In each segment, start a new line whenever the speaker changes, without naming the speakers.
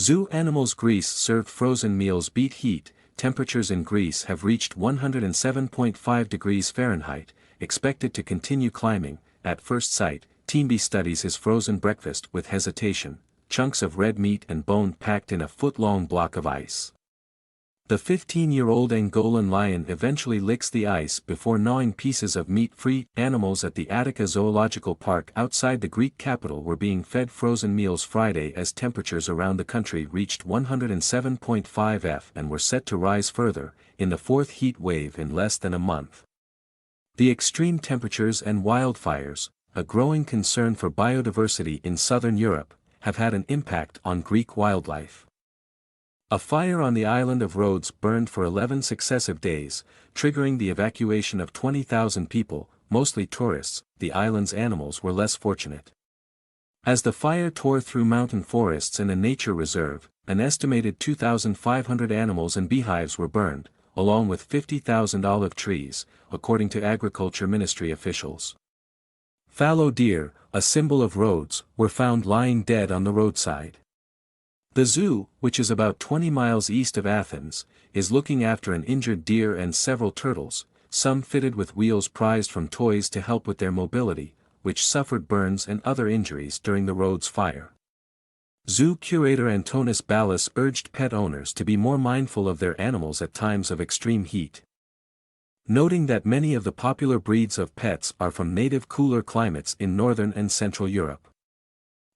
Zoo animals. Greece served frozen meals. Beat heat. Temperatures in Greece have reached 107.5 degrees Fahrenheit, expected to continue climbing. At first sight, Tiembe studies his frozen breakfast with hesitation, chunks of red meat and bone packed in a foot-long block of ice. The 15-year-old Angolan lion eventually licks the ice before gnawing pieces of meat-free. Animals at the Attica Zoological Park outside the Greek capital were being fed frozen meals Friday as temperatures around the country reached 107.5 F and were set to rise further, in the fourth heat wave in less than a month. The extreme temperatures and wildfires, a growing concern for biodiversity in southern Europe, have had an impact on Greek wildlife. A fire on the island of Rhodes burned for 11 successive days, triggering the evacuation of 20,000 people, mostly tourists. The island's animals were less fortunate. As the fire tore through mountain forests and a nature reserve, an estimated 2,500 animals and beehives were burned, along with 50,000 olive trees, according to Agriculture Ministry officials. Fallow deer, a symbol of Rhodes, were found lying dead on the roadside. The zoo, which is about 20 miles east of Athens, is looking after an injured deer and several turtles, some fitted with wheels prized from toys to help with their mobility, which suffered burns and other injuries during the Rhodes fire. Zoo curator Antonis Ballas urged pet owners to be more mindful of their animals at times of extreme heat, noting that many of the popular breeds of pets are from native cooler climates in northern and central Europe.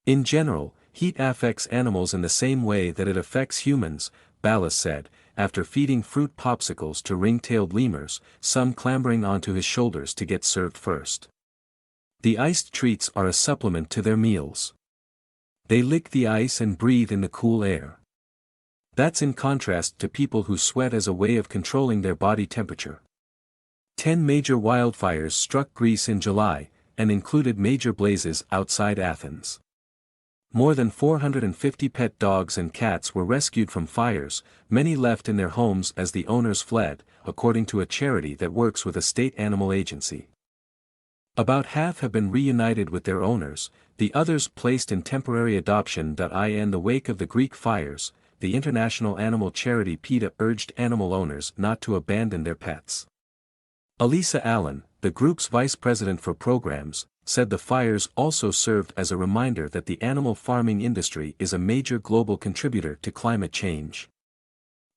In general, heat affects animals in the same way that it affects humans, Ballas said, after feeding fruit popsicles to ring-tailed lemurs, some clambering onto his shoulders to get served first. The iced treats are a supplement to their meals. They lick the ice and breathe in the cool air. That's in contrast to people who sweat as a way of controlling their body temperature. 10 major wildfires struck Greece in July, and included major blazes outside Athens. More than 450 pet dogs and cats were rescued from fires, many left in their homes as the owners fled, according to a charity that works with a state animal agency. About half have been reunited with their owners, the others placed in temporary adoption. In the wake of the Greek fires, the international animal charity PETA urged animal owners not to abandon their pets. Elisa Allen, the group's vice president for programs, said the fires also served as a reminder that the animal farming industry is a major global contributor to climate change.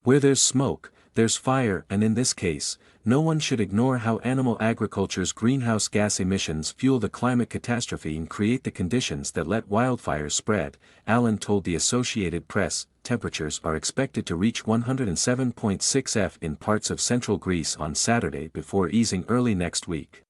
Where there's smoke, there's fire, and in this case, no one should ignore how animal agriculture's greenhouse gas emissions fuel the climate catastrophe and create the conditions that let wildfires spread, Allen told the Associated Press. Temperatures are expected to reach 107.6 F in parts of central Greece on Saturday before easing early next week.